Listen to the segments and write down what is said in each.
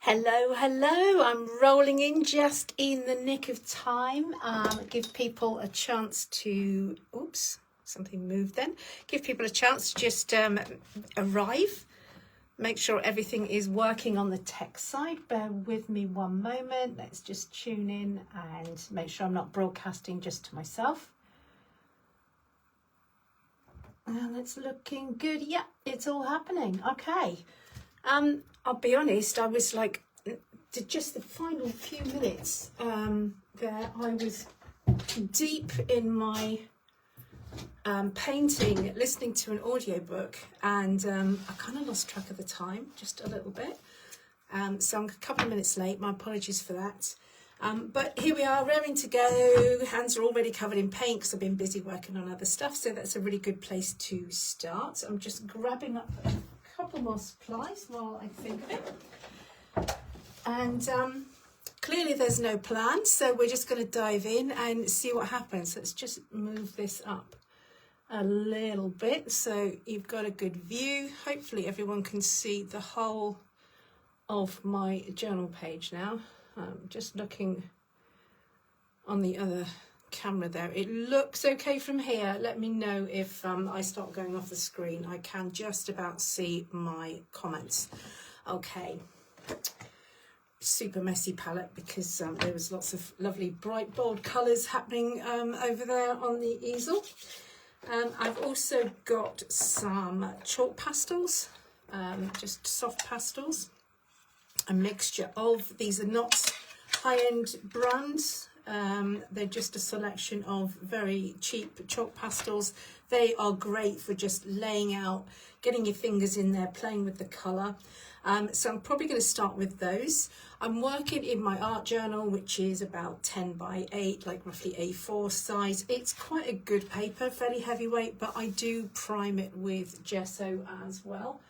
Hello, hello. I'm rolling in just in the nick of time. Give people a chance to, oops, something moved then. Give people a chance to just arrive. Make sure everything is working on the tech side. Bear with me one moment. Let's just tune in and make sure I'm not broadcasting just to myself. And it's looking good. Yeah, it's all happening. Okay. I'll be honest, I was like, just the final few minutes there, I was deep in my painting, listening to an audiobook, and I kind of lost track of the time, just a little bit. So I'm a couple of minutes late, my apologies for that. But here we are, raring to go. Hands are already covered in paint because I've been busy working on other stuff, so that's a really good place to start. I'm just grabbing up a couple more supplies while I think of it. And clearly there's no plan, so we're just going to dive in and see what happens. Let's just move this up a little bit so you've got a good view. Hopefully everyone can see the whole of my journal page now. Just looking on the other camera there. It looks okay from here. Let me know if I start going off the screen. I can just about see my comments. Okay. Super messy palette because there was lots of lovely bright bold colours happening over there on the easel. I've also got some chalk pastels, just soft pastels. A mixture of, these are not high-end brands, they're just a selection of very cheap chalk pastels. They are great for just laying out, getting your fingers in there, playing with the colour. So I'm probably going to start with those. I'm working in my art journal, which is about 10 by 8, like roughly A4 size. It's quite a good paper, fairly heavyweight, but I do prime it with gesso as well.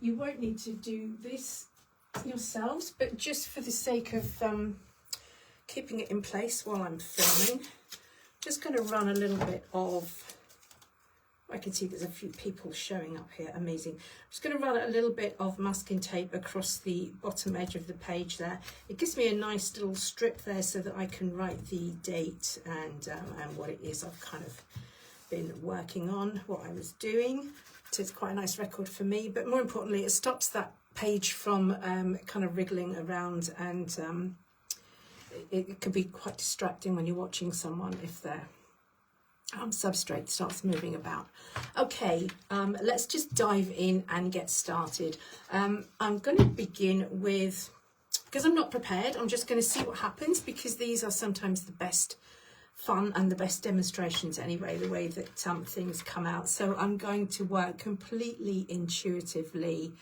You won't need to do this yourselves, but just for the sake of keeping it in place while I'm filming, just going to run a little bit of, I can see there's a few people showing up here, amazing. I'm just going to run a little bit of masking tape across the bottom edge of the page there. It gives me a nice little strip there so that I can write the date and what it is I've kind of been working on, what I was doing. So it's quite a nice record for me, but more importantly, it stops that page from kind of wriggling around, and it could be quite distracting when you're watching someone if their substrate starts moving about. Okay, let's just dive in and get started. I'm going to begin with, because I'm not prepared, I'm just going to see what happens, because these are sometimes the best fun and the best demonstrations anyway, the way that things come out. So I'm going to work completely intuitively,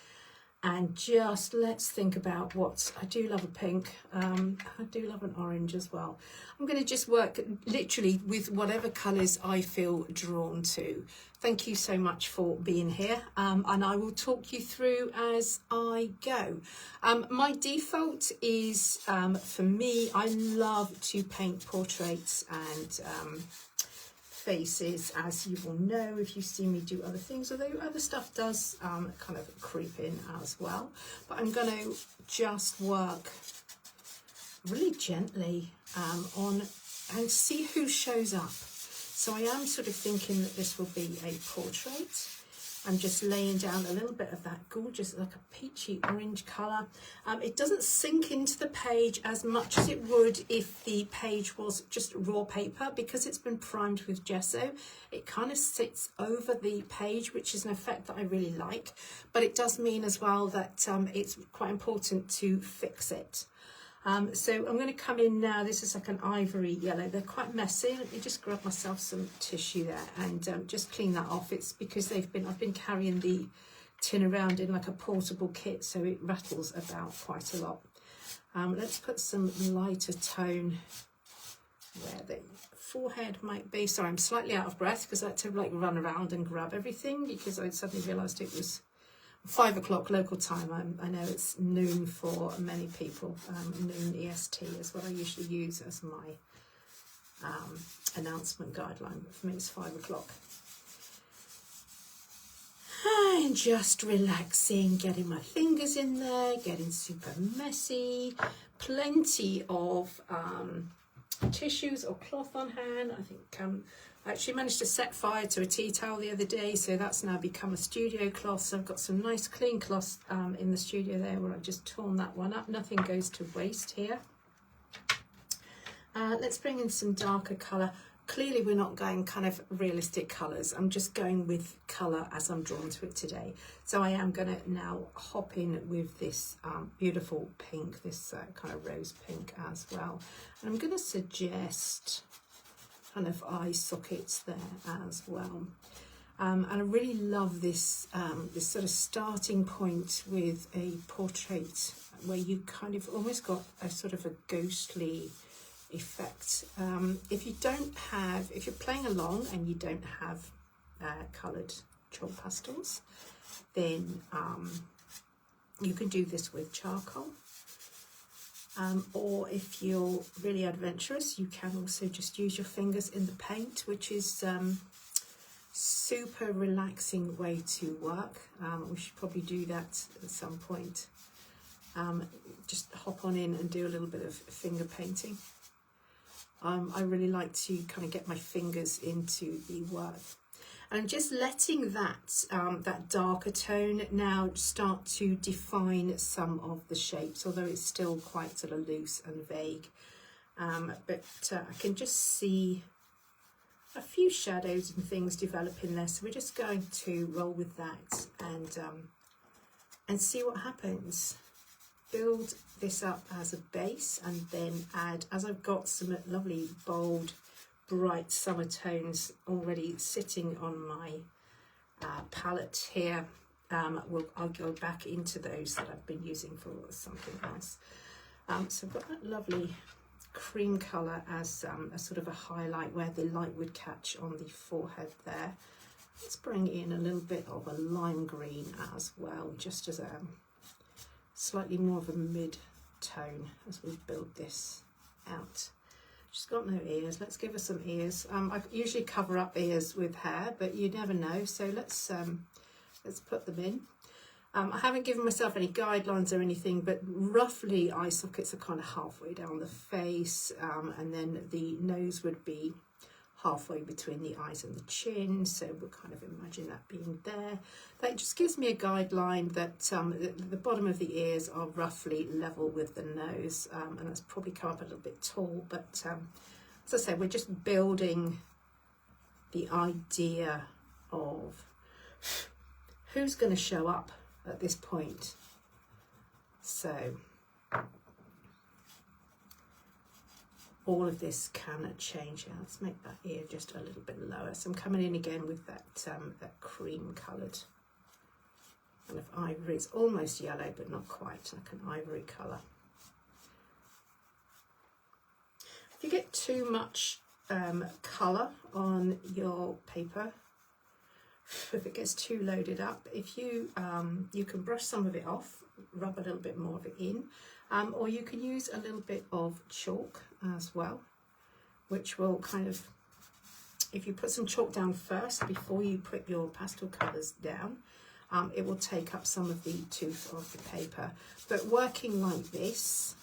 and just let's think about what, I do love a pink, I do love an orange as well. I'm going to just work literally with whatever colours I feel drawn to. Thank you so much for being here, and I will talk you through as I go. My default is, for me, I love to paint portraits and faces, as you will know if you see me do other things, although other stuff does kind of creep in as well. But I'm going to just work really gently on and see who shows up. So I am sort of thinking that this will be a portrait. I'm just laying down a little bit of that gorgeous, like a peachy orange colour. It doesn't sink into the page as much as it would if the page was just raw paper, because it's been primed with gesso. It kind of sits over the page, which is an effect that I really like. But it does mean as well that it's quite important to fix it. So I'm going to come in now. This is like an ivory yellow. They're quite messy. Let me just grab myself some tissue there and just clean that off. It's because I've been carrying the tin around in like a portable kit, so it rattles about quite a lot. Let's put some lighter tone where the forehead might be. Sorry, I'm slightly out of breath because I had to like run around and grab everything because I suddenly realised it was 5 o'clock local time. I know it's noon for many people. Noon EST is what I usually use as my announcement guideline. For me, it's 5 o'clock. And just relaxing, getting my fingers in there, getting super messy. Plenty of tissues or cloth on hand. I think I actually managed to set fire to a tea towel the other day, so that's now become a studio cloth. So I've got some nice clean cloths in the studio there where I've just torn that one up. Nothing goes to waste here. Let's bring in some darker colour. Clearly we're not going kind of realistic colours. I'm just going with colour as I'm drawn to it today. So I am going to now hop in with this beautiful pink, this kind of rose pink as well. And I'm going to suggest kind of eye sockets there as well. And I really love this, this sort of starting point with a portrait where you kind of almost got a sort of a ghostly effect. If you're playing along and you don't have coloured chalk pastels, then you can do this with charcoal. Or if you're really adventurous, you can also just use your fingers in the paint, which is super relaxing way to work. We should probably do that at some point. Just hop on in and do a little bit of finger painting. I really like to kind of get my fingers into the work. And I'm just letting that, that darker tone now start to define some of the shapes, although it's still quite sort of loose and vague. But I can just see a few shadows and things developing there. So we're just going to roll with that and see what happens. Build this up as a base and then add, as I've got some lovely bold bright summer tones already sitting on my palette here, I'll go back into those that I've been using for something else. So I've got that lovely cream colour as a sort of a highlight where the light would catch on the forehead there. Let's bring in a little bit of a lime green as well, just as a slightly more of a mid-tone as we build this out. She's got no ears. Let's give her some ears. I usually cover up ears with hair, but you never know. So let's put them in. I haven't given myself any guidelines or anything, but roughly eye sockets are kind of halfway down the face, and then the nose would be halfway between the eyes and the chin, so we'll kind of imagine that being there. That just gives me a guideline that the bottom of the ears are roughly level with the nose, and that's probably come up a little bit tall, but as I say, we're just building the idea of who's going to show up at this point. So all of this can change. Let's make that ear just a little bit lower. So I'm coming in again with that that cream coloured kind of ivory. It's almost yellow, but not quite, like an ivory colour. If you get too much colour on your paper, if it gets too loaded up, if you you can brush some of it off, rub a little bit more of it in. Or you can use a little bit of chalk as well, which will kind of, if you put some chalk down first before you put your pastel colours down, it will take up some of the tooth of the paper. But working like this,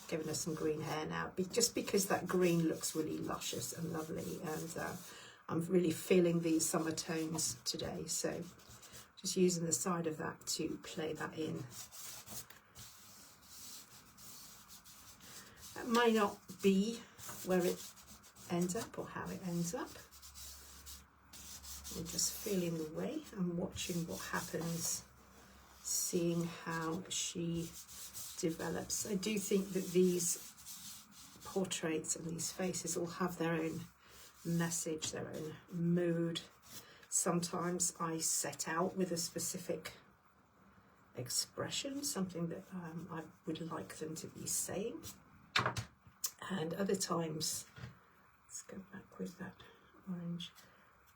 giving us some green hair now, just because that green looks really luscious and lovely, and I'm really feeling these summer tones today, so just using the side of that to play that in. That might not be where it ends up or how it ends up. I'm just feeling the way and watching what happens, seeing how she develops. I do think that these portraits and these faces all have their own message, their own mood. Sometimes I set out with a specific expression, something that I would like them to be saying. And other times, let's go back with that orange.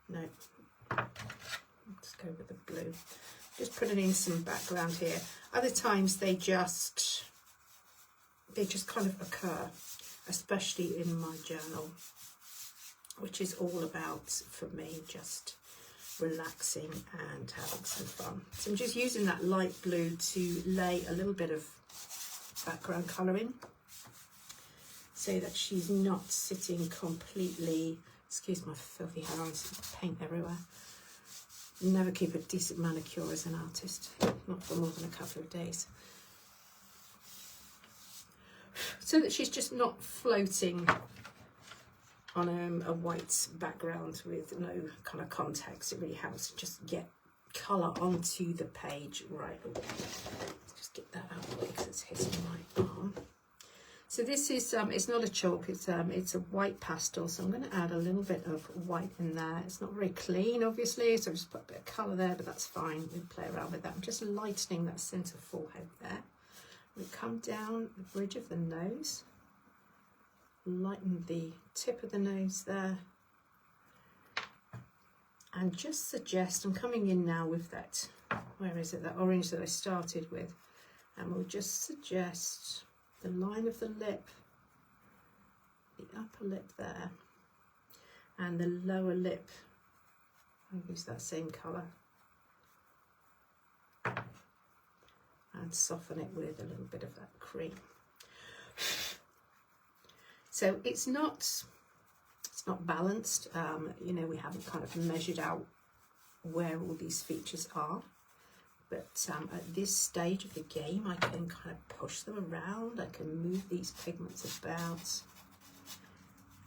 No, let's go with the blue. Just putting in some background here. Other times they just kind of occur, especially in my journal, which is all about, for me, just relaxing and having some fun. So I'm just using that light blue to lay a little bit of background colouring so that she's not sitting completely, excuse my filthy hands, paint everywhere. Never keep a decent manicure as an artist, not for more than a couple of days. So that she's just not floating on a white background with no kind of context. It really helps to just get colour onto the page right away. Let's just get that out of the way because it's hitting my arm. So this is, it's not a chalk, it's a white pastel, so I'm going to add a little bit of white in there. It's not very clean, obviously, so I've just put a bit of colour there, but that's fine. We'll play around with that. I'm just lightening that centre forehead there. We come down the bridge of the nose, lighten the tip of the nose there, and just suggest, I'm coming in now with that, where is it, that orange that I started with, and we'll just suggest the line of the lip, the upper lip there, and the lower lip. I'll use that same colour and soften it with a little bit of that cream. So it's not balanced. You know, we haven't kind of measured out where all these features are. But at this stage of the game, I can kind of push them around. I can move these pigments about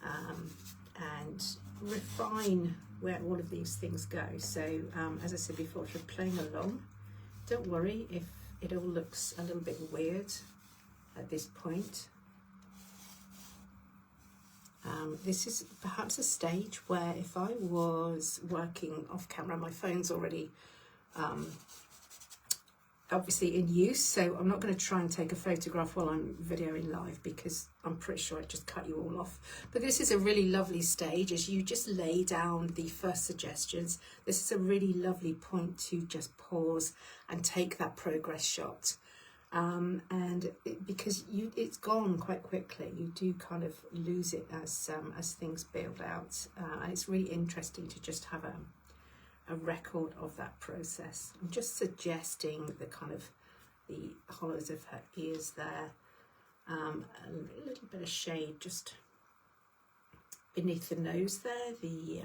and refine where all of these things go. So as I said before, if you're playing along, don't worry if it all looks a little bit weird at this point. This is perhaps a stage where if I was working off camera, my phone's already obviously in use, so I'm not going to try and take a photograph while I'm videoing live because I'm pretty sure I'd just cut you all off. But this is a really lovely stage as you just lay down the first suggestions. This is a really lovely point to just pause and take that progress shot. Because it's gone quite quickly, you do kind of lose it as things build out, and it's really interesting to just have a record of that process. I'm just suggesting the kind of the hollows of her ears there, a little bit of shade just beneath the nose there, the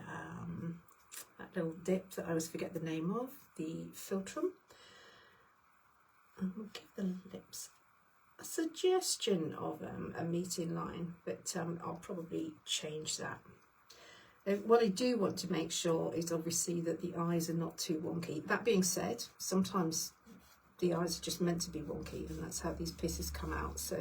that little dip that I always forget the name of, the philtrum. And we'll give the lips a suggestion of a meeting line, but I'll probably change that. What I do want to make sure is obviously that the eyes are not too wonky. That being said, sometimes the eyes are just meant to be wonky, and that's how these pieces come out. So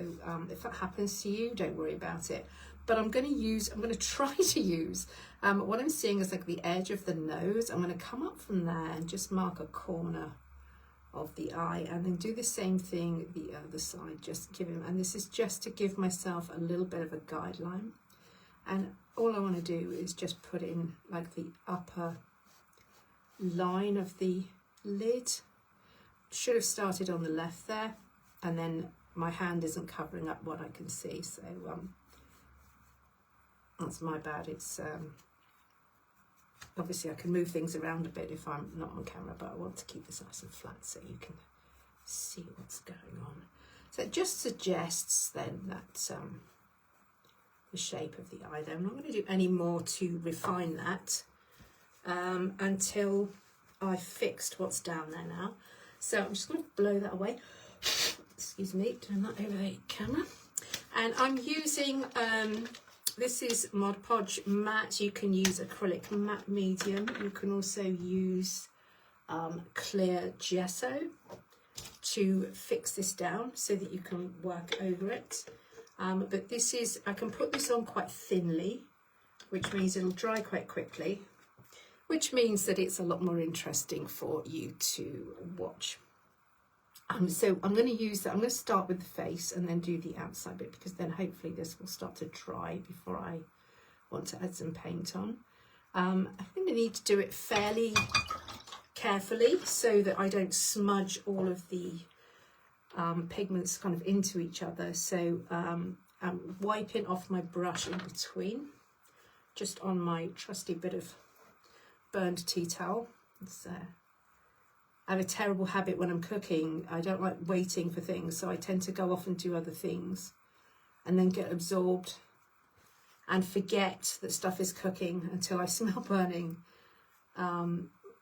if that happens to you, don't worry about it. But I'm going to try to use what I'm seeing is like the edge of the nose. I'm going to come up from there and just mark a corner of the eye, and then do the same thing the other side, just give him, and this is just to give myself a little bit of a guideline. And all I want to do is just put in like the upper line of the lid. Should have started on the left there, and then my hand isn't covering up what I can see, so that's my bad. It's obviously I can move things around a bit if I'm not on camera, but I want to keep this nice and flat so you can see what's going on. So it just suggests then that the shape of the eye there. I'm not going to do any more to refine that until I've fixed what's down there now. So I'm just going to blow that away. Excuse me, turn that over the camera. And I'm using this is Mod Podge matte. You can use acrylic matte medium. You can also use clear gesso to fix this down so that you can work over it. But this is, I can put this on quite thinly, which means it'll dry quite quickly, which means that it's a lot more interesting for you to watch. So I'm going to use that. I'm going to start with the face and then do the outside bit, because then hopefully this will start to dry before I want to add some paint on. I think I need to do it fairly carefully so that I don't smudge all of the pigments kind of into each other. So I'm wiping off my brush in between, just on my trusty bit of burned tea towel. I have a terrible habit when I'm cooking. I don't like waiting for things, so I tend to go off and do other things and then get absorbed and forget that stuff is cooking until I smell burning.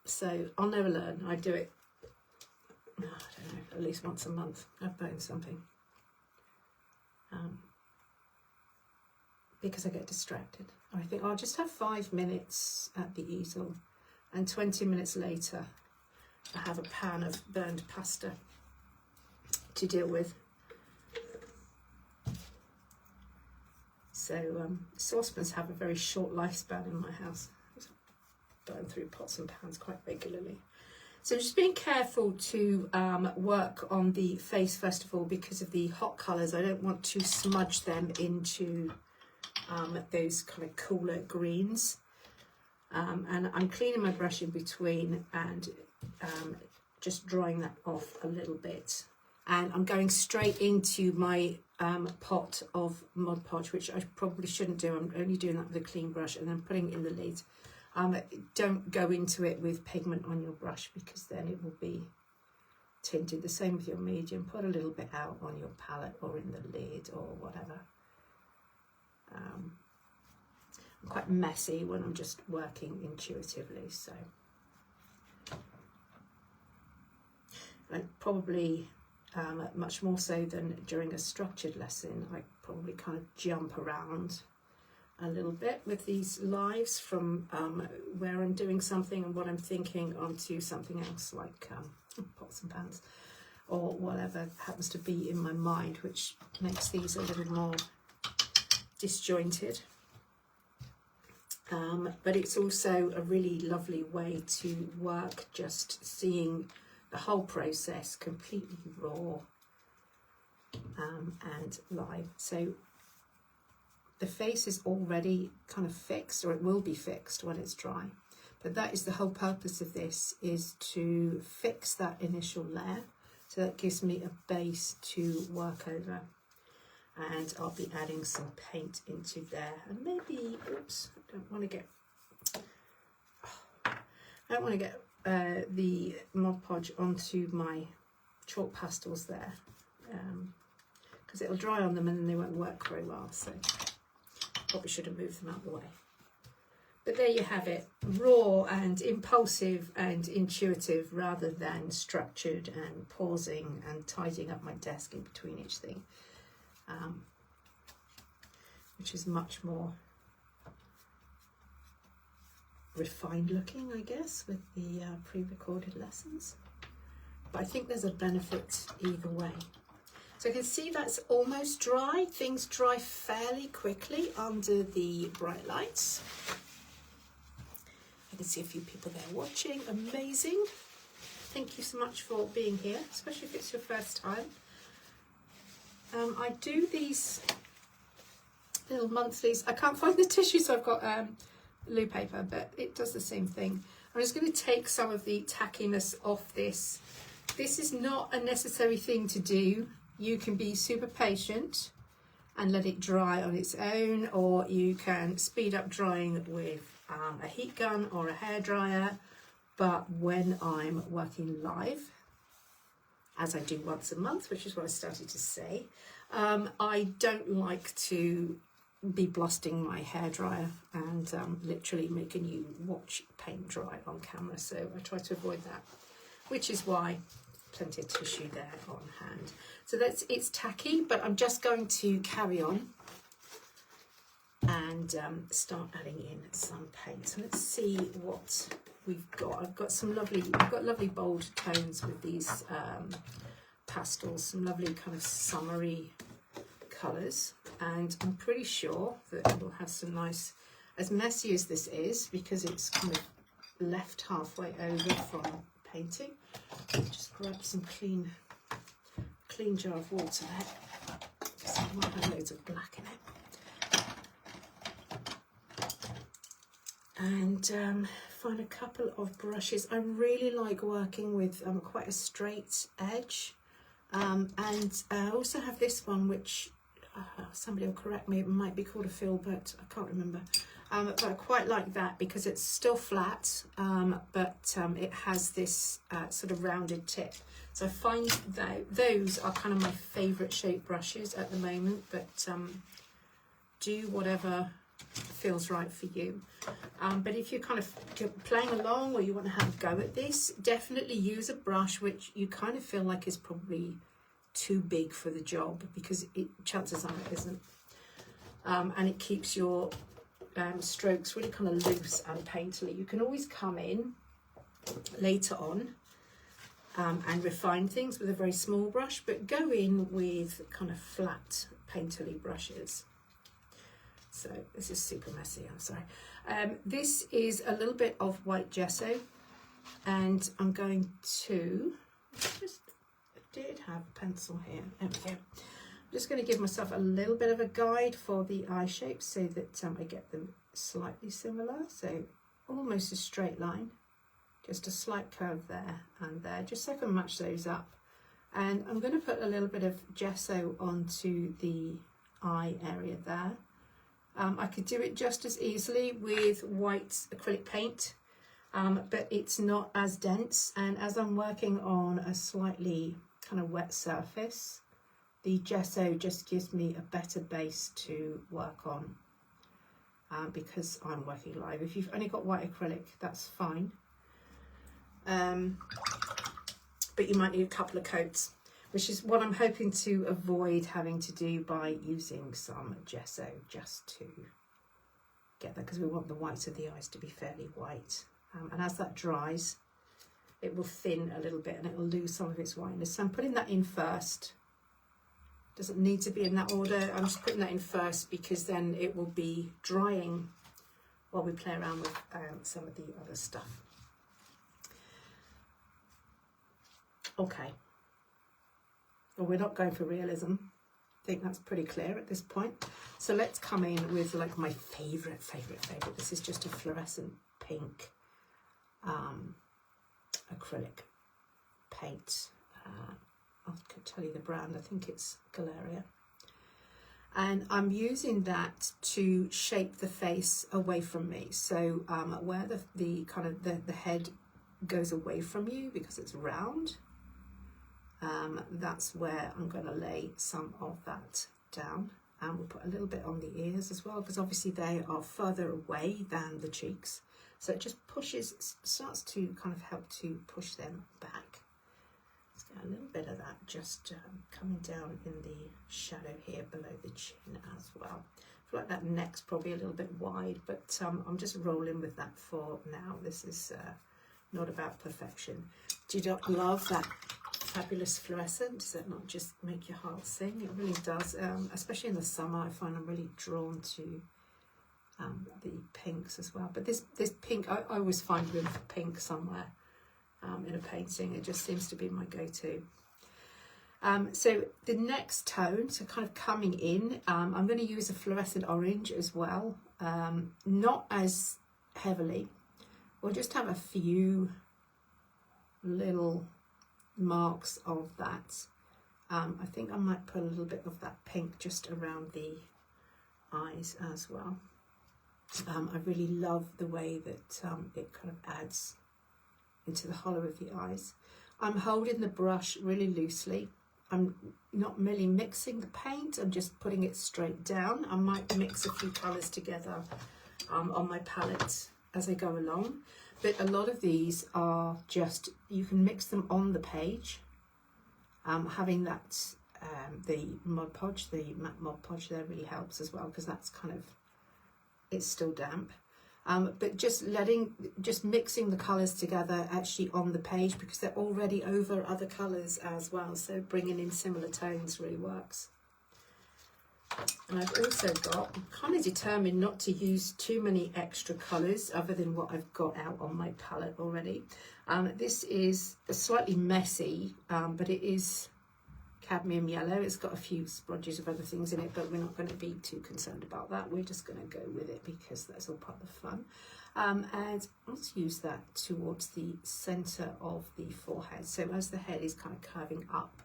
So I'll never learn. I do it, I don't know, at least once a month. I've burned something. Because I get distracted. I think I'll just have 5 minutes at the easel, and 20 minutes later I have a pan of burned pasta to deal with. So saucepans have a very short lifespan in my house. I burn through pots and pans quite regularly. So just being careful to work on the face first of all, because of the hot colours. I don't want to smudge them into those kind of cooler greens. And I'm cleaning my brush in between and just drying that off a little bit. And I'm going straight into my pot of Mod Podge, which I probably shouldn't do. I'm only doing that with a clean brush and then putting it in the lid. Don't go into it with pigment on your brush, because then it will be tinted. The same with your medium. Put a little bit out on your palette or in the lid or whatever. I'm quite messy when I'm just working intuitively, so I probably much more so than during a structured lesson, I probably kind of jump around a little bit with these lives from where I'm doing something and what I'm thinking onto something else, like pots and pans or whatever happens to be in my mind, which makes these a little more disjointed. But it's also a really lovely way to work, just seeing the whole process completely raw and live. So the face is already kind of fixed, or it will be fixed when it's dry. But that is the whole purpose of this, is to fix that initial layer. So that gives me a base to work over. And I'll be adding some paint into there. And maybe, oops, I don't want to get the Mod Podge onto my chalk pastels there, because it'll dry on them and then they won't work very well. So probably should have moved them out of the way. But there you have it, raw and impulsive and intuitive, rather than structured and pausing and tidying up my desk in between each thing, which is much more refined looking, I guess, with the pre-recorded lessons. But I think there's a benefit either way. So I can see that's almost dry. Things dry fairly quickly under the bright lights. I can see a few people there watching. Amazing. Thank you so much for being here, especially if it's your first time. I do these little monthlies. I can't find the tissue, so I've got blue paper, but it does the same thing. I'm just going to take some of the tackiness off this. This is not a necessary thing to do. You can be super patient and let it dry on its own, or you can speed up drying with a heat gun or a hairdryer. But when I'm working live, as I do once a month, which is what I started to say, I don't like to be blasting my hairdryer and literally making you watch paint dry on camera. So I try to avoid that, which is why plenty of tissue there on hand. So it's tacky, but I'm just going to carry on and start adding in some paint. So let's see what we've got. I've got lovely bold tones with these pastels, some lovely kind of summery colours, and I'm pretty sure that it will have some nice, as messy as this is, because it's kind of left halfway over from painting. Just grab some clean jar of water there, because I might have loads of black in it. And find a couple of brushes. I really like working with quite a straight edge, and I also have this one, which somebody will correct me, it might be called a filbert, I can't remember, But I quite like that because it's still flat, but it has this sort of rounded tip. So I find that those are kind of my favourite shape brushes at the moment, but do whatever feels right for you. But if you're kind of playing along or you want to have a go at this, definitely use a brush which you kind of feel like is probably too big for the job, because chances are it isn't. And it keeps your strokes really kind of loose and painterly. You can always come in later on and refine things with a very small brush, but go in with kind of flat painterly brushes. So this is super messy, I'm sorry. This is a little bit of white gesso, and I'm going to I did have a pencil here. There we go. I'm just going to give myself a little bit of a guide for the eye shapes so that I get them slightly similar. So almost a straight line, just a slight curve there and there, just so I can match those up. And I'm going to put a little bit of gesso onto the eye area there. I could do it just as easily with white acrylic paint, but it's not as dense, and as I'm working on a slightly kind of wet surface, the gesso just gives me a better base to work on, because I'm working live. If you've only got white acrylic, that's fine, but you might need a couple of coats, which is what I'm hoping to avoid having to do by using some gesso, just to get that, because we want the whites of the eyes to be fairly white. And as that dries, it will thin a little bit and it will lose some of its whiteness. So I'm putting that in first. Doesn't need to be in that order. I'm just putting that in first because then it will be drying while we play around with some of the other stuff. Okay. Well, we're not going for realism. I think that's pretty clear at this point. So let's come in with like my favorite. This is just a fluorescent pink acrylic paint. I could tell you the brand. I think it's Galeria. And I'm using that to shape the face away from me. So where the kind of the head goes away from you because it's round, that's where I'm going to lay some of that down. And we'll put a little bit on the ears as well, because obviously they are further away than the cheeks. So it just starts to kind of help to push them back. Let's get a little bit of that just coming down in the shadow here below the chin as well. I feel like that neck's probably a little bit wide, but I'm just rolling with that for now. This is not about perfection. Do you not love that fabulous fluorescent? Does it not just make your heart sing? It really does, especially in the summer. I find I'm really drawn to the pinks as well. But this pink, I always find room for pink somewhere in a painting. It just seems to be my go-to. So the next tone, so kind of coming in, I'm going to use a fluorescent orange as well, not as heavily. We'll just have a few little marks of that. I think I might put a little bit of that pink just around the eyes as well. I really love the way that it kind of adds into the hollow of the eyes. I'm holding the brush really loosely. I'm not merely mixing the paint, I'm just putting it straight down. I might mix a few colours together on my palette as I go along, but a lot of these are just, you can mix them on the page. Having that, the Mod Podge, the matte Mod Podge there really helps as well, because that's kind of, it's still damp. But just mixing the colours together actually on the page, because they're already over other colours as well, so bringing in similar tones really works. And I've also got, I'm kind of determined not to use too many extra colours other than what I've got out on my palette already. This is slightly messy, but it is cadmium yellow. It's got a few splodges of other things in it, but we're not going to be too concerned about that. We're just going to go with it because that's all part of the fun. And let's use that towards the centre of the forehead. So as the head is kind of curving up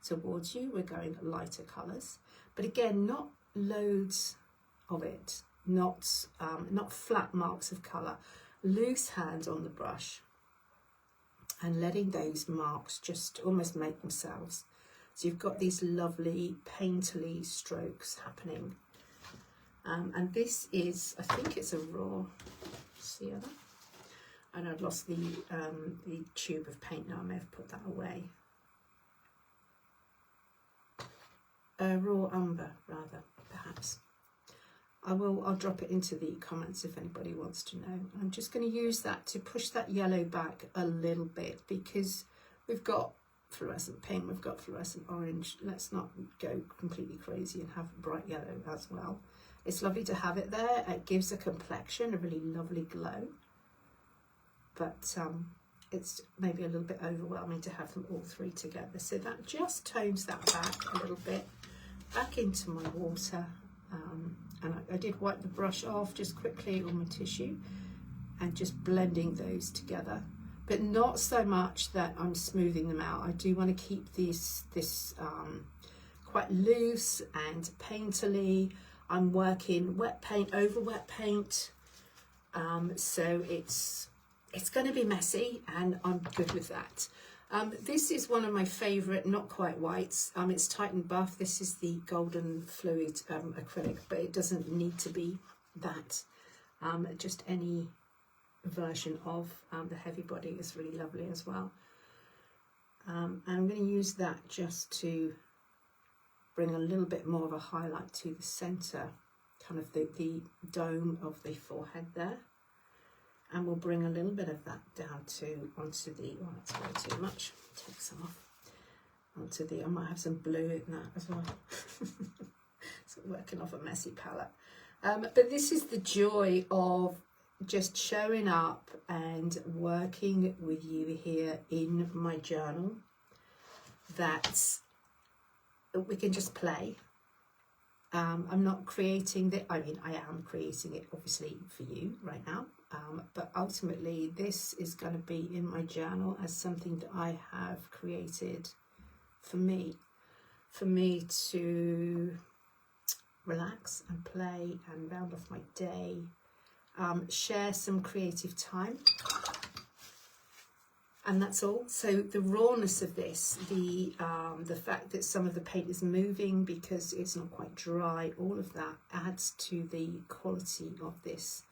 towards you, we're going lighter colours. But again, not loads of it. not flat marks of colour. Loose hand on the brush and letting those marks just almost make themselves. So you've got these lovely painterly strokes happening. And this is, I think it's a raw sienna. And I've lost the tube of paint now, I may have put that away. Raw umber, rather, perhaps. I'll drop it into the comments if anybody wants to know. I'm just going to use that to push that yellow back a little bit, because we've got fluorescent pink, we've got fluorescent orange. Let's not go completely crazy and have bright yellow as well. It's lovely to have it there. It gives a complexion a really lovely glow, but it's maybe a little bit overwhelming to have them all three together. So that just tones that back a little bit, back into my water. And I did wipe the brush off just quickly on my tissue and just blending those together, but not so much that I'm smoothing them out. I do want to keep this quite loose and painterly. I'm working wet paint over wet paint, so it's going to be messy, and I'm good with that. This is one of my favourite, not quite whites. It's Titan Buff. This is the golden fluid acrylic, but it doesn't need to be that. Just any version of the heavy body is really lovely as well. And I'm going to use that just to bring a little bit more of a highlight to the centre, kind of the dome of the forehead there. And we'll bring a little bit of that down onto the, oh, that's way too much, take some off, onto the, I might have some blue in that as well. So working off a messy palette. But this is the joy of just showing up and working with you here in my journal, that we can just play. I'm not creating it, I mean, I am creating it obviously for you right now, but ultimately this is going to be in my journal as something that I have created for me to relax and play and round off my day, share some creative time. And that's all. So the rawness of this, the fact that some of the paint is moving because it's not quite dry, all of that adds to the quality of this,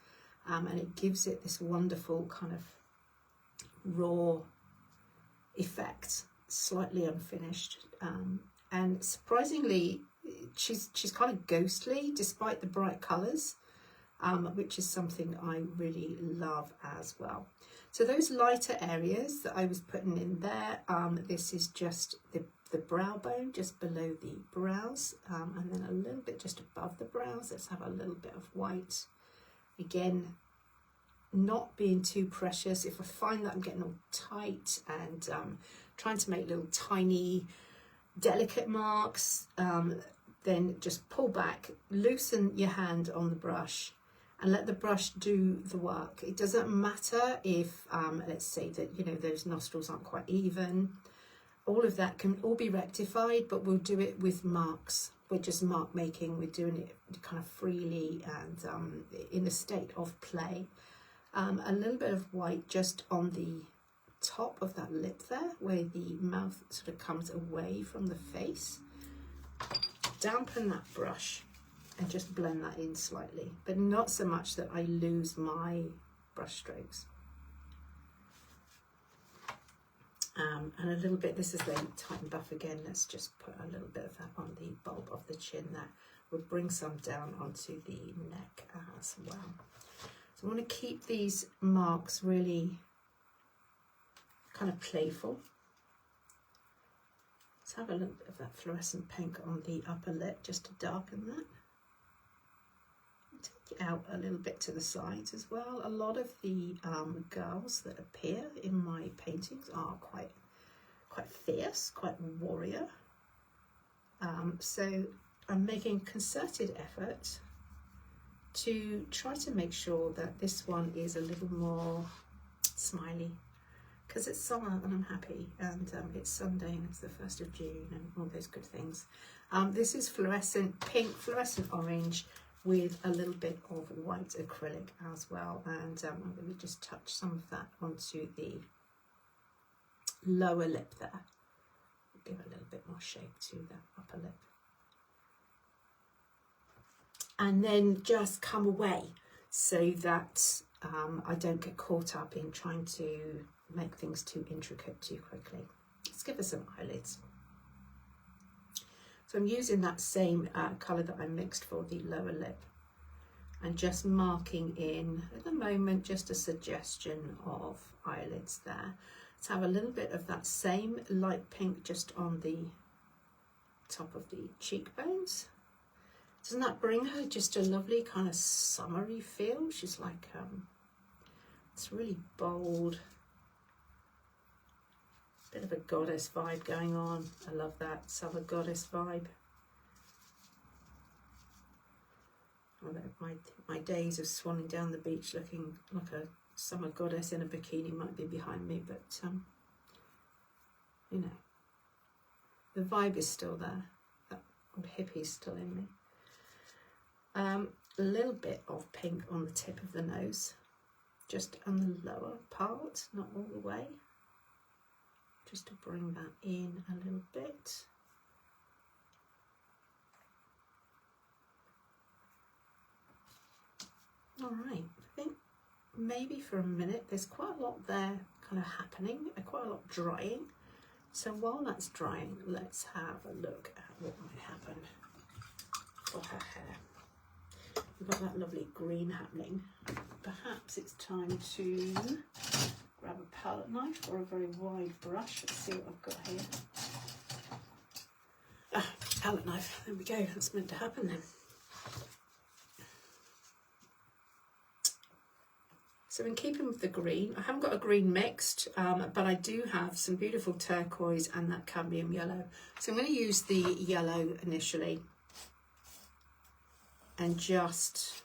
and it gives it this wonderful kind of raw effect, slightly unfinished, and surprisingly, she's kind of ghostly despite the bright colours, which is something I really love as well. So those lighter areas that I was putting in there, this is just the brow bone, just below the brows, and then a little bit just above the brows. Let's have a little bit of white. Again, not being too precious. If I find that I'm getting all tight and trying to make little tiny, delicate marks, then just pull back, loosen your hand on the brush, and let the brush do the work. It doesn't matter if, let's say that, you know, those nostrils aren't quite even. All of that can all be rectified, but we'll do it with marks. We're just mark making. We're doing it kind of freely and in a state of play. A little bit of white just on the top of that lip there, where the mouth sort of comes away from the face. Dampen that brush and just blend that in slightly, but not so much that I lose my brush strokes. And a little bit, this is the Titan Buff again, let's just put a little bit of that on the bulb of the chin there. We'll bring some down onto the neck as well. So I want to keep these marks really kind of playful. Let's have a little bit of that fluorescent pink on the upper lip just to darken that. Take it out a little bit to the sides as well. A lot of the girls that appear in my paintings are quite fierce, quite warrior. So I'm making concerted effort to try to make sure that this one is a little more smiley, because it's summer and I'm happy, and it's Sunday and it's the 1st of June and all those good things. This is fluorescent pink, fluorescent orange with a little bit of white acrylic as well, and I'm going to just touch some of that onto the lower lip there. Give a little bit more shape to the upper lip. And then just come away so that I don't get caught up in trying to make things too intricate too quickly. Let's give her some eyelids. So I'm using that same colour that I mixed for the lower lip, and just marking in at the moment just a suggestion of eyelids there. Let's have a little bit of that same light pink just on the top of the cheekbones. Doesn't that bring her just a lovely kind of summery feel? She's like, it's really bold. Bit of a goddess vibe going on. I love that summer goddess vibe. Although my days of swanning down the beach looking like a summer goddess in a bikini might be behind me, but you know, the vibe is still there. That old hippie's still in me. A little bit of pink on the tip of the nose, just on the lower part, not all the way. Just to bring that in a little bit. All right, I think maybe for a minute, there's quite a lot there kind of happening, quite a lot drying. So while that's drying, let's have a look at what might happen for her hair. We've got that lovely green happening. Perhaps it's time to grab a palette knife or a very wide brush. Let's see what I've got here. Ah, palette knife. There we go. That's meant to happen then. So in keeping with the green, I haven't got a green mixed, but I do have some beautiful turquoise and that cadmium yellow. So I'm going to use the yellow initially. And just,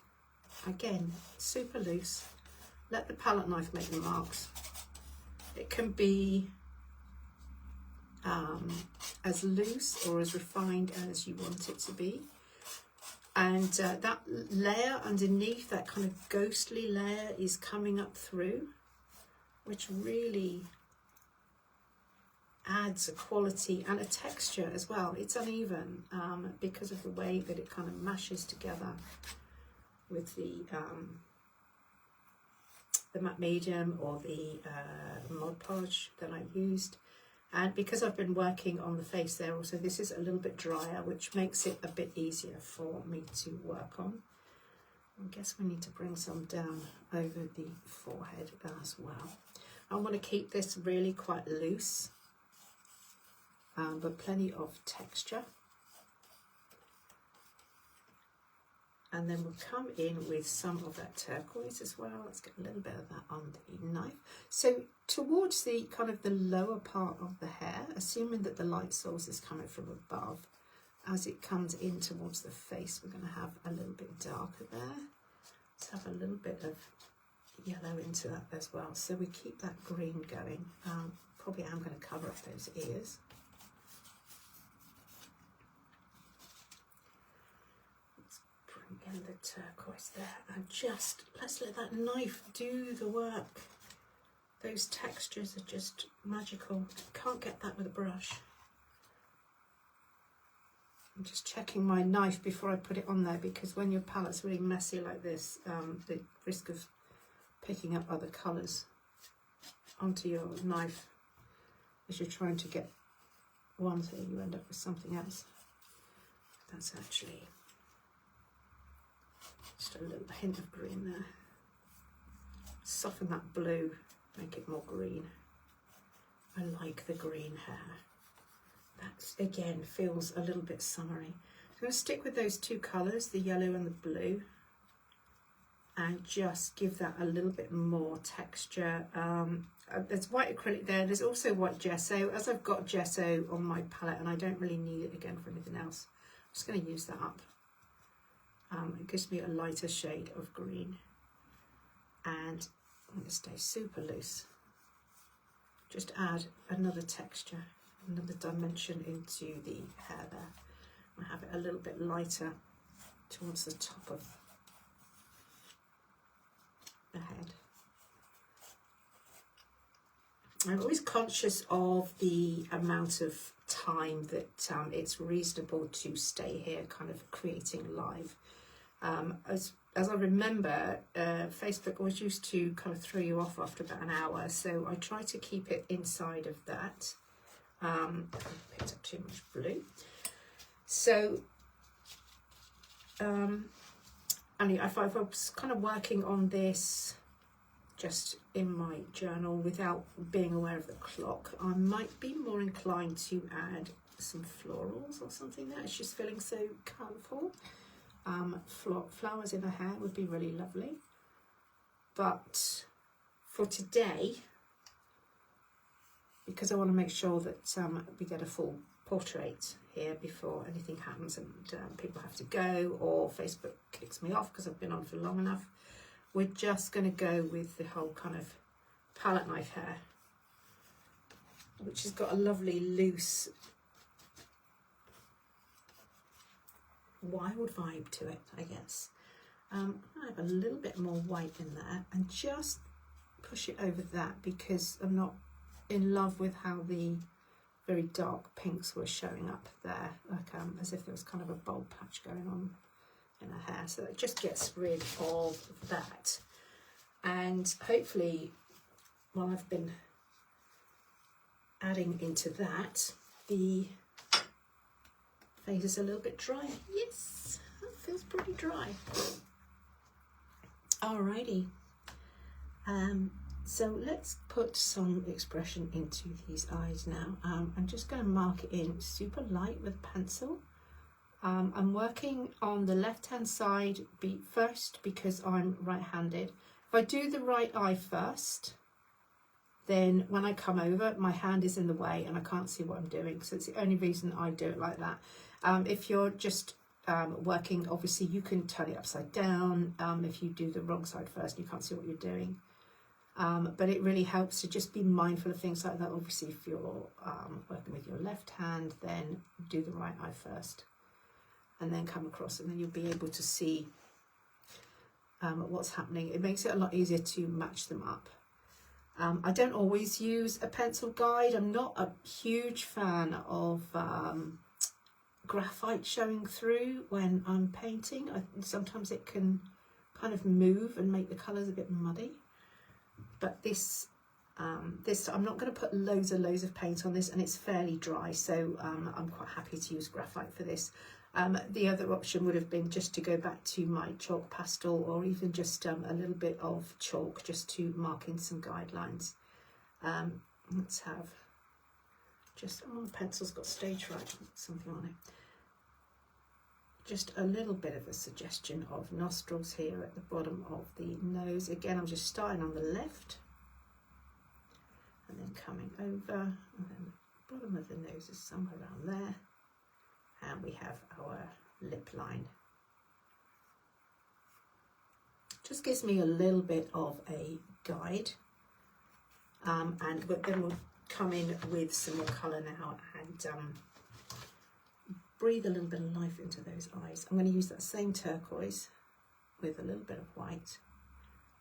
again, super loose. Let the palette knife make the marks. It can be as loose or as refined as you want it to be. And that layer underneath, that kind of ghostly layer, is coming up through, which really adds a quality and a texture as well. It's uneven because of the way that it kind of mashes together with the matte medium or the Mod Podge that I used. And because I've been working on the face there also, this is a little bit drier, which makes it a bit easier for me to work on. I guess we need to bring some down over the forehead as well. I want to keep this really quite loose, but plenty of texture. And then we'll come in with some of that turquoise as well. Let's get a little bit of that on the knife. So towards the kind of the lower part of the hair, assuming that the light source is coming from above, as it comes in towards the face, we're going to have a little bit darker there. Let's have a little bit of yellow into that as well. So we keep that green going. Probably I'm going to cover up those ears. In the turquoise there, and just let's let that knife do the work. Those textures are just magical. Can't get that with a brush. I'm just checking my knife before I put it on there, because when your palette's really messy like this, the risk of picking up other colours onto your knife as you're trying to get one thing, you end up with something else. That's actually just a little hint of green there. Soften that blue, make it more green. I like the green hair. That again feels a little bit summery. I'm going to stick with those two colours, the yellow and the blue, and just give that a little bit more texture. There's white acrylic there, there's also white gesso. As I've got gesso on my palette and I don't really need it again for anything else, I'm just going to use that up. It gives me a lighter shade of green, and I'm going to stay super loose. Just add another texture, another dimension into the hair there. I have it a little bit lighter towards the top of the head. I'm always conscious of the amount of time that it's reasonable to stay here kind of creating live. As I remember, Facebook always used to kind of throw you off after about an hour, so I try to keep it inside of that. I picked up too much blue. So, if I was kind of working on this just in my journal without being aware of the clock, I might be more inclined to add some florals or something there. It's just feeling so colourful. Flowers in her hair would be really lovely. But for today, because I want to make sure that we get a full portrait here before anything happens and people have to go or Facebook kicks me off because I've been on for long enough, we're just going to go with the whole kind of palette knife hair, which has got a lovely loose wild vibe to it, I guess. I have a little bit more white in there and just push it over that because I'm not in love with how the very dark pinks were showing up there, like as if there was kind of a bold patch going on in her hair. So it just gets rid of that. And hopefully, while I've been adding into that, the face is a little bit dry. Yes, that feels pretty dry. Alrighty. So let's put some expression into these eyes now. I'm just going to mark it in super light with pencil. I'm working on the left hand side first because I'm right-handed. If I do the right eye first, then when I come over, my hand is in the way and I can't see what I'm doing. So it's the only reason I do it like that. If you're just working, obviously you can turn it upside down. If you do the wrong side first, you can't see what you're doing. But it really helps to just be mindful of things like that. Obviously, if you're working with your left hand, then do the right eye first and then come across, and then you'll be able to see what's happening. It makes it a lot easier to match them up. I don't always use a pencil guide. I'm not a huge fan of graphite showing through when I'm painting. Sometimes it can kind of move and make the colours a bit muddy. But this I'm not going to put loads of paint on this, and it's fairly dry, so I'm quite happy to use graphite for this. The other option would have been just to go back to my chalk pastel, or even just a little bit of chalk just to mark in some guidelines. Let's have just, oh, my pencil's got stage fright, something on it. Just a little bit of a suggestion of nostrils here at the bottom of the nose. Again, I'm just starting on the left and then coming over, and then the bottom of the nose is somewhere around there. And we have our lip line. Just gives me a little bit of a guide. And then we'll come in with some more colour now and breathe a little bit of life into those eyes. I'm going to use that same turquoise with a little bit of white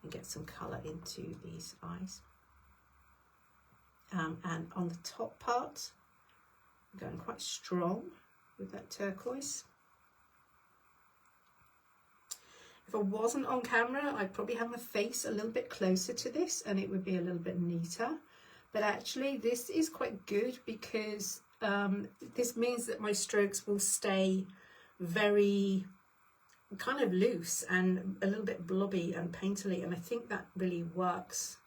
and get some colour into these eyes. And on the top part, I'm going quite strong with that turquoise. If I wasn't on camera, I'd probably have my face a little bit closer to this and it would be a little bit neater. But actually this is quite good because this means that my strokes will stay very kind of loose and a little bit blobby and painterly, and I think that really works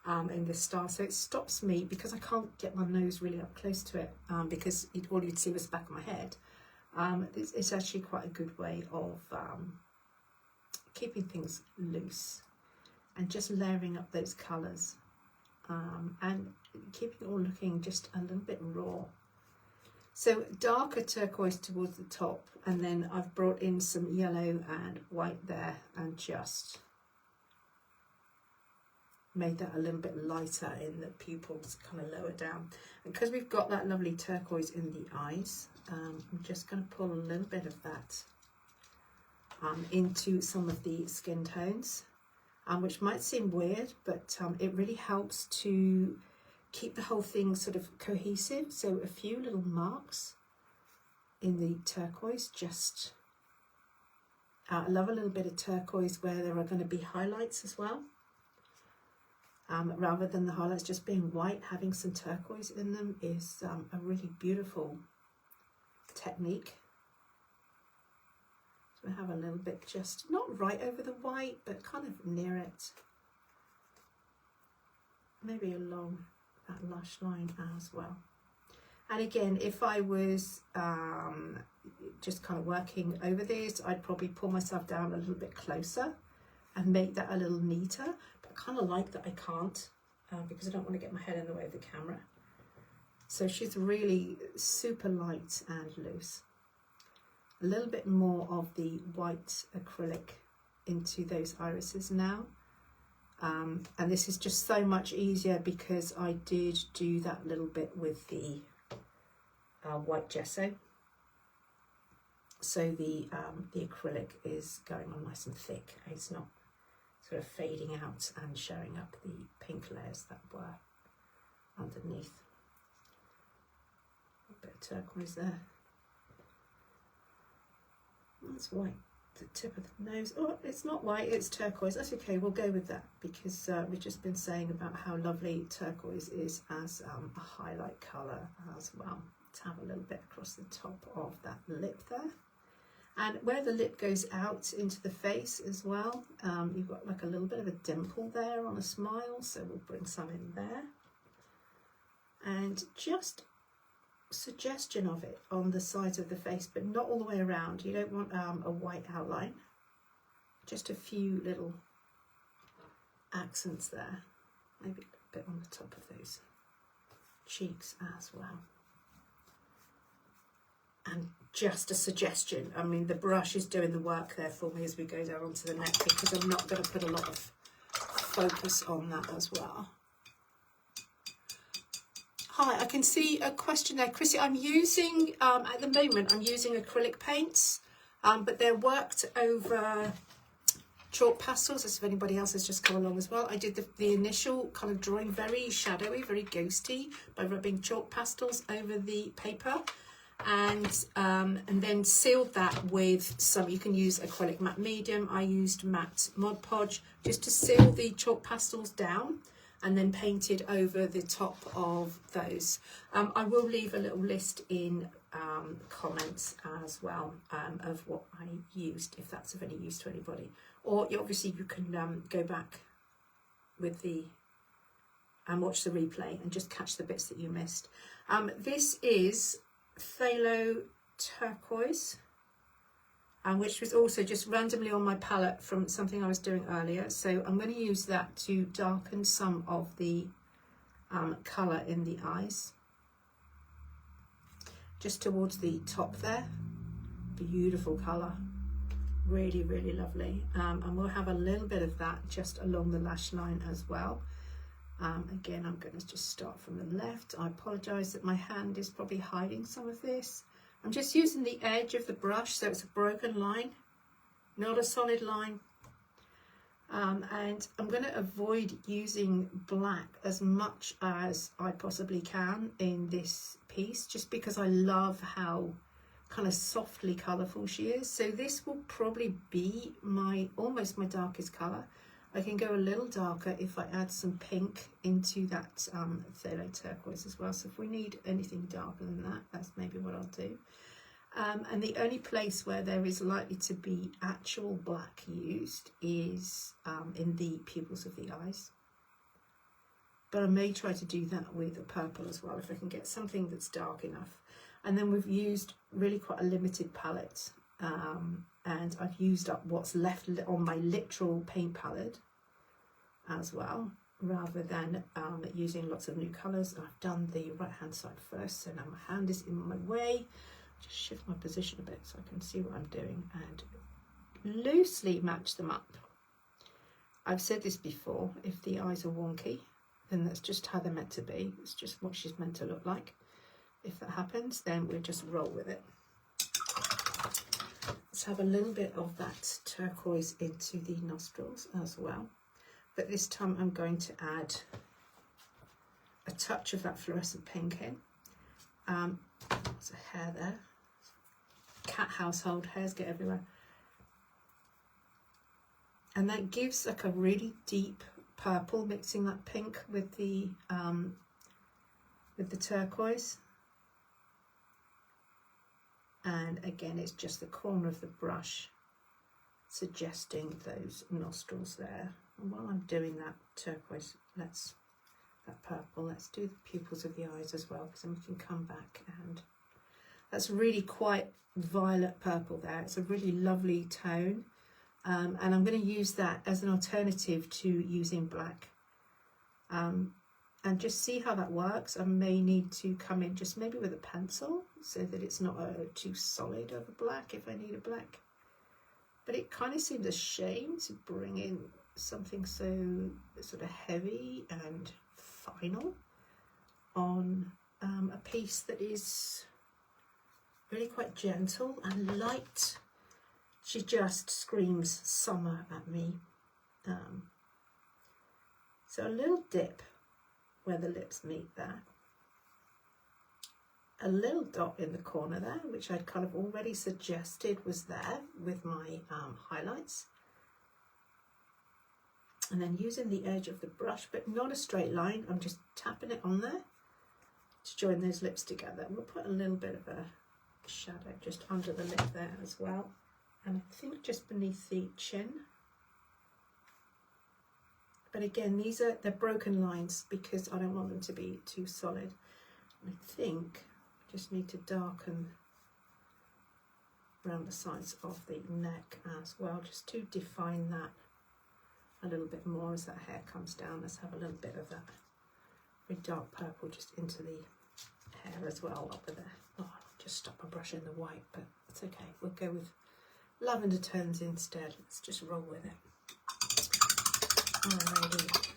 in this style. So it stops me, because I can't get my nose really up close to it, because all you'd see was the back of my head. It's actually quite a good way of keeping things loose and just layering up those colours. And keeping it all looking just a little bit raw. So darker turquoise towards the top, and then I've brought in some yellow and white there and just made that a little bit lighter in the pupils, kind of lower down. And because we've got that lovely turquoise in the eyes, I'm just going to pull a little bit of that into some of the skin tones, which might seem weird, but it really helps to keep the whole thing sort of cohesive. So a few little marks in the turquoise, just I love a little bit of turquoise where there are going to be highlights as well. Rather than the highlights just being white, having some turquoise in them is a really beautiful technique. So I have a little bit just not right over the white, but kind of near it, maybe along that lash line as well. And again, if I was just kind of working over this, I'd probably pull myself down a little bit closer and make that a little neater. But I kind of like that I can't because I don't want to get my head in the way of the camera. So she's really super light and loose. A little bit more of the white acrylic into those irises now. And this is just so much easier because I did do that little bit with the white gesso. So the acrylic is going on nice and thick. It's not sort of fading out and showing up the pink layers that were underneath. A bit of turquoise there. That's white, the tip of the nose. Oh, it's not white, it's turquoise. That's okay, we'll go with that because we've just been saying about how lovely turquoise is as a highlight colour as well. Let's have a little bit across the top of that lip there. And where the lip goes out into the face as well, you've got like a little bit of a dimple there on a smile, so we'll bring some in there. And just suggestion of it on the sides of the face, but not all the way around. You don't want a white outline, just a few little accents there, maybe a bit on the top of those cheeks as well. And just a suggestion, I mean the brush is doing the work there for me as we go down onto the neck because I'm not going to put a lot of focus on that as well. Hi, I can see a question there. Chrissy, I'm using, at the moment, I'm using acrylic paints, but they're worked over chalk pastels, as if anybody else has just come along as well. I did the initial kind of drawing very shadowy, very ghosty, by rubbing chalk pastels over the paper, and then sealed that with some, you can use acrylic matte medium. I used matte Mod Podge just to seal the chalk pastels down, and then painted over the top of those. I will leave a little list in comments as well of what I used, if that's of any use to anybody. Or obviously you can go back with the and watch the replay and just catch the bits that you missed. This is Phthalo Turquoise, which was also just randomly on my palette from something I was doing earlier. So I'm going to use that to darken some of the colour in the eyes. Just towards the top there. Beautiful colour. Really, really lovely. And we'll have a little bit of that just along the lash line as well. Again, I'm going to just start from the left. I apologise that my hand is probably hiding some of this. I'm just using the edge of the brush, so it's a broken line, not a solid line. And I'm going to avoid using black as much as I possibly can in this piece, just because I love how kind of softly colourful she is. So this will probably be almost my darkest colour. I can go a little darker if I add some pink into that Phthalo Turquoise as well. So if we need anything darker than that, that's maybe what I'll do. And the only place where there is likely to be actual black used is in the pupils of the eyes. But I may try to do that with a purple as well, if I can get something that's dark enough. And then we've used really quite a limited palette. And I've used up what's left on my literal paint palette as well, rather than using lots of new colours. I've done the right hand side first, so now my hand is in my way. Just shift my position a bit so I can see what I'm doing and loosely match them up. I've said this before, if the eyes are wonky, then that's just how they're meant to be. It's just what she's meant to look like. If that happens, then we'll just roll with it. Let's have a little bit of that turquoise into the nostrils as well. But this time I'm going to add a touch of that fluorescent pink in. There's a hair there. Cat household, hairs get everywhere. And that gives like a really deep purple, mixing that pink with the turquoise. And again, it's just the corner of the brush suggesting those nostrils there. And while I'm doing that turquoise, that purple, let's do the pupils of the eyes as well, because then we can come back, and that's really quite violet purple there. It's a really lovely tone. And I'm going to use that as an alternative to using black. And just see how that works. I may need to come in just maybe with a pencil so that it's not too solid of a black if I need a black. But it kind of seems a shame to bring in something so sort of heavy and final on a piece that is really quite gentle and light. She just screams summer at me. So a little dip where the lips meet there. A little dot in the corner there, which I'd kind of already suggested was there with my highlights. And then using the edge of the brush, but not a straight line, I'm just tapping it on there to join those lips together. And we'll put a little bit of a shadow just under the lip there as well. And I think just beneath the chin. But again, they're broken lines because I don't want them to be too solid. I think I just need to darken around the sides of the neck as well, just to define that a little bit more as that hair comes down. Let's have a little bit of that very dark purple just into the hair as well up there. Oh, I'll just stop my brush in the white, but it's okay. We'll go with lavender tones instead. Let's just roll with it. Alrighty. I'm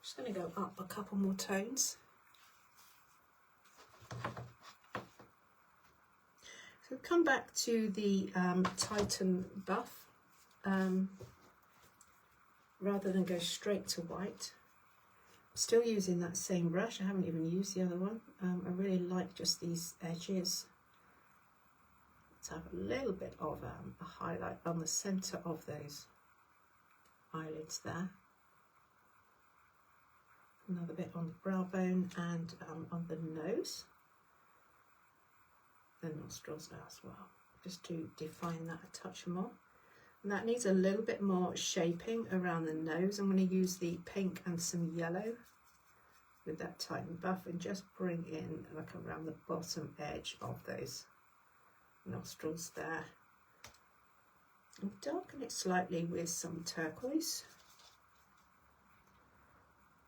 just going to go up a couple more tones. So come back to the Titan buff. Rather than go straight to white. I'm still using that same brush. I haven't even used the other one. I really like just these edges. Let's have a little bit of a highlight on the centre of those eyelids there. Another bit on the brow bone and on the nose. The nostrils as well, just to define that a touch more. And that needs a little bit more shaping around the nose. I'm going to use the pink and some yellow with that Titan buff and just bring in like around the bottom edge of those nostrils there. And darken it slightly with some turquoise.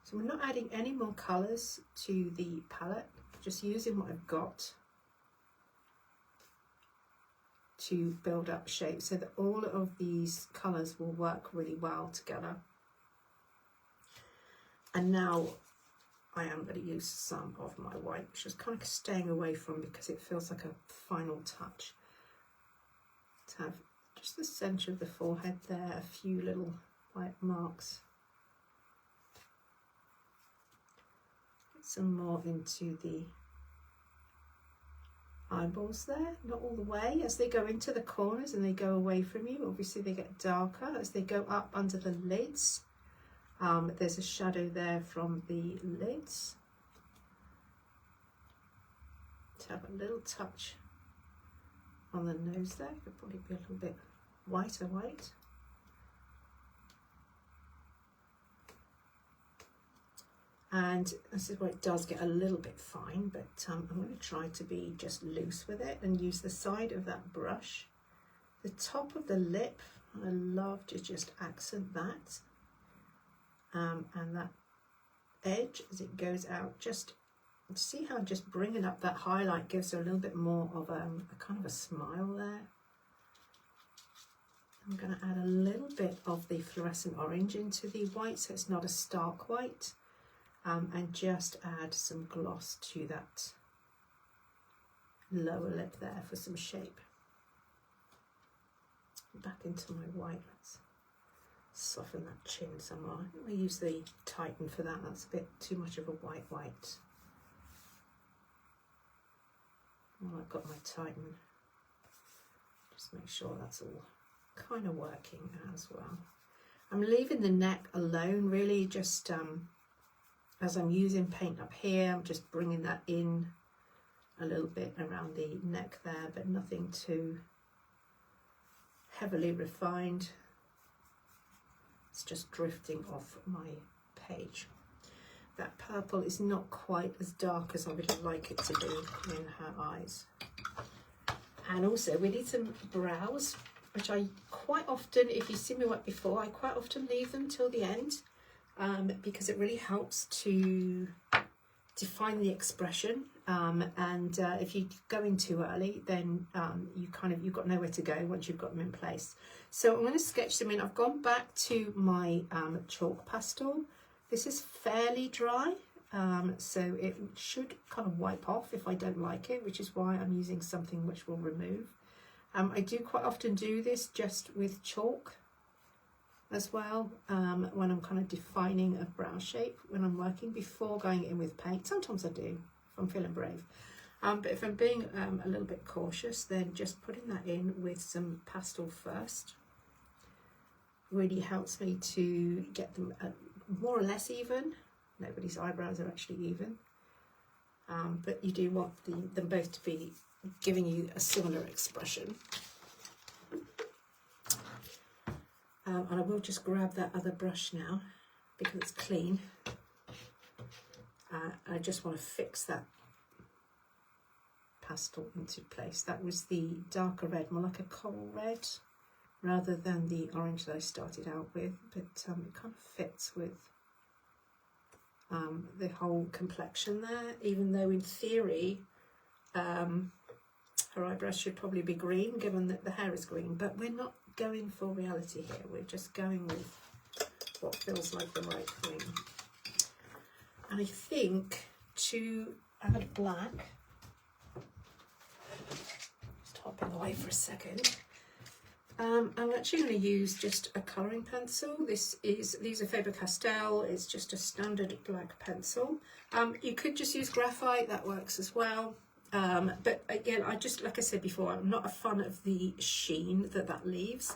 So we're not adding any more colours to the palette, just using what I've got to build up shape so that all of these colours will work really well together. And now I am going to use some of my white, which is kind of staying away from because it feels like a final touch. To have just the centre of the forehead there, a few little white marks. Get some more into the eyeballs there, not all the way. As they go into the corners and they go away from you, obviously they get darker. As they go up under the lids, there's a shadow there from the lids. To have a little touch on the nose there, could probably be a little bit white. And this is where it does get a little bit fine, but I'm going to try to be just loose with it and use the side of that brush. The top of the lip, I love to just accent that. And that edge as it goes out, just see how just bringing up that highlight gives her a little bit more of a kind of a smile there. I'm going to add a little bit of the fluorescent orange into the white so it's not a stark white, and just add some gloss to that lower lip there for some shape. back into my white. Let's soften that chin somewhere. I'm going to use the Titan for that. That's a bit too much of a white. Well, I've got my Titan. Just make sure that's all kind of working as well. I'm leaving the neck alone, really, just as I'm using paint up here, I'm just bringing that in a little bit around the neck there, but nothing too heavily refined. It's just drifting off my page. That purple is not quite as dark as I would like it to be in her eyes. And also we need some brows, which I quite often, if you see me work before, I quite often leave them till the end because it really helps to define the expression. If you go in too early, then you've got nowhere to go once you've got them in place. So I'm going to sketch them in. I've gone back to my chalk pastel. This is fairly dry, so it should kind of wipe off if I don't like it, which is why I'm using something which will remove. I do quite often do this just with chalk as well, when I'm kind of defining a brow shape when I'm working before going in with paint. Sometimes I do if I'm feeling brave, but if I'm being a little bit cautious, then just putting that in with some pastel first really helps me to get them more or less even. Nobody's eyebrows are actually even, but you do want them both to be giving you a similar expression. And I will just grab that other brush now because it's clean. I just want to fix that pastel into place. That was the darker red, more like a coral red rather than the orange that I started out with, but it kind of fits with the whole complexion there, even though in theory her eyebrows should probably be green given that the hair is green, but we're not going for reality here. We're just going with what feels like the right thing. And I think to add black, just hopping away for a second, I'm actually going to use just a colouring pencil. These are Faber-Castell. It's just a standard black pencil. You could just use graphite, that works as well. But again, like I said before, I'm not a fan of the sheen that leaves.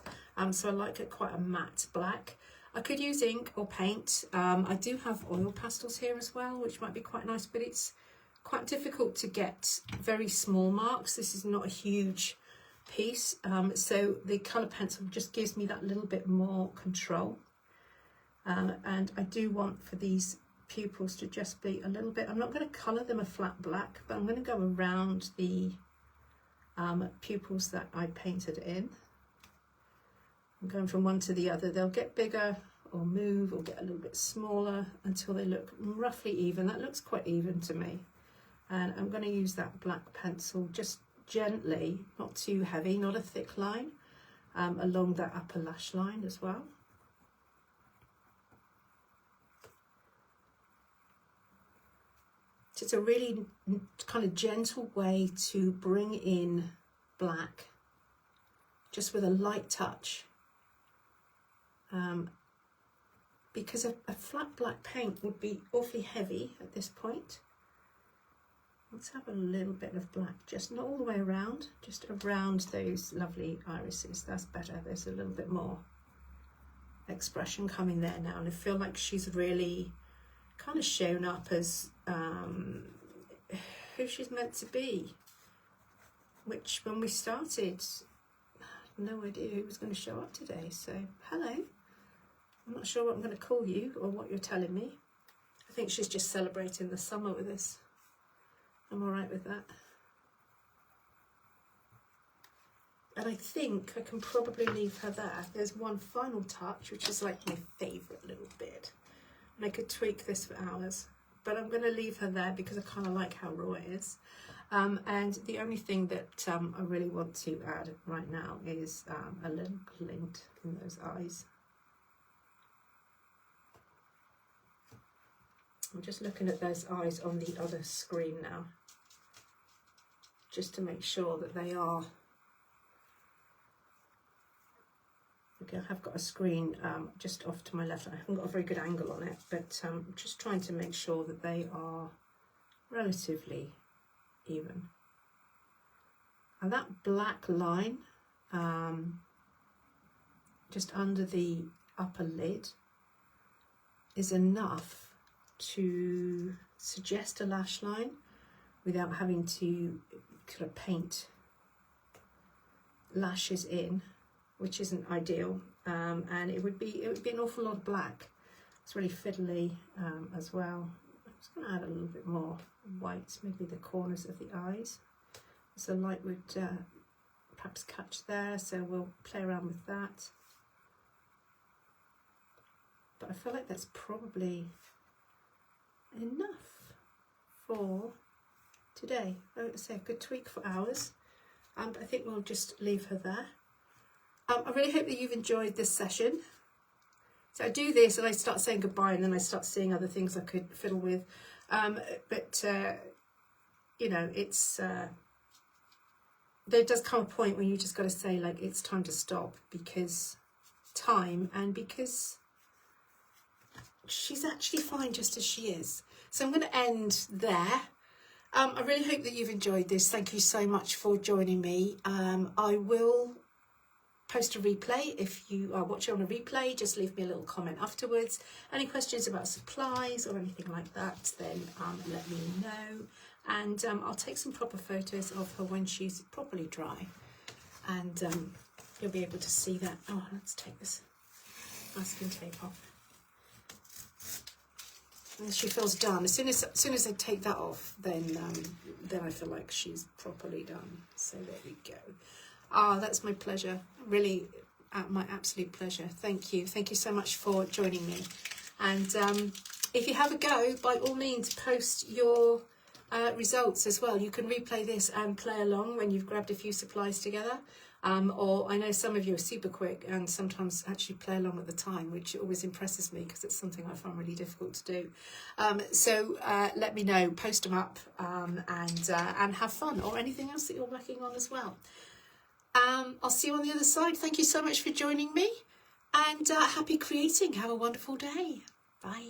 So I like it quite a matte black. I could use ink or paint. I do have oil pastels here as well, which might be quite nice, but it's quite difficult to get very small marks. This is not a huge piece, so the colour pencil just gives me that little bit more control, and I do want for these pupils to just be a little bit, I'm not going to colour them a flat black, but I'm going to go around the pupils that I painted in. I'm going from one to the other. They'll get bigger or move or get a little bit smaller until they look roughly even. That looks quite even to me, and I'm going to use that black pencil just gently, not too heavy, not a thick line, along that upper lash line as well. So it's a really kind of gentle way to bring in black, just with a light touch, because a flat black paint would be awfully heavy at this point. Let's have a little bit of black, just not all the way around, just around those lovely irises. That's better. There's a little bit more expression coming there now, and I feel like she's really kind of shown up as who she's meant to be, which when we started, I had no idea who was going to show up today. So hello, I'm not sure what I'm going to call you or what you're telling me. I think she's just celebrating the summer with us. I'm all right with that. And I think I can probably leave her there. There's one final touch, which is like my favourite little bit. And I could tweak this for hours, but I'm going to leave her there because I kind of like how raw it is. And the only thing that I really want to add right now is a little glint in those eyes. I'm just looking at those eyes on the other screen now, just to make sure that they are Okay, I have got a screen just off to my left. I haven't got a very good angle on it, but I'm just trying to make sure that they are relatively even. And that black line just under the upper lid is enough to suggest a lash line without having to kind of paint lashes in, which isn't ideal, and it would be an awful lot of black. It's really fiddly as well. I'm just going to add a little bit more white, maybe the corners of the eyes, so light would perhaps catch there, so we'll play around with that. But I feel like that's probably enough for today. I'd say a good tweak for hours. I think we'll just leave her there. I really hope that you've enjoyed this session. So I do this and I start saying goodbye, and then I start seeing other things I could fiddle with. You know, it's there does come a point when you just got to say, like, it's time to stop, because she's actually fine just as she is. So I'm going to end there. I really hope that you've enjoyed this. Thank you so much for joining me. I will post a replay. If you are watching on a replay, just leave me a little comment afterwards. Any questions about supplies or anything like that, then let me know. And I'll take some proper photos of her when she's properly dry. And you'll be able to see that. Oh, let's take this masking tape off. And she feels done. As soon as I take that off, then I feel like she's properly done. So there we go. Ah, that's my pleasure. Really, my absolute pleasure. Thank you. Thank you so much for joining me. And if you have a go, by all means, post your results as well. You can replay this and play along when you've grabbed a few supplies together. Or I know some of you are super quick and sometimes actually play along at the time, which always impresses me because it's something I find really difficult to do. So let me know, post them up, and have fun, or anything else that you're working on as well. I'll see you on the other side. Thank you so much for joining me, and happy creating. Have a wonderful day. Bye.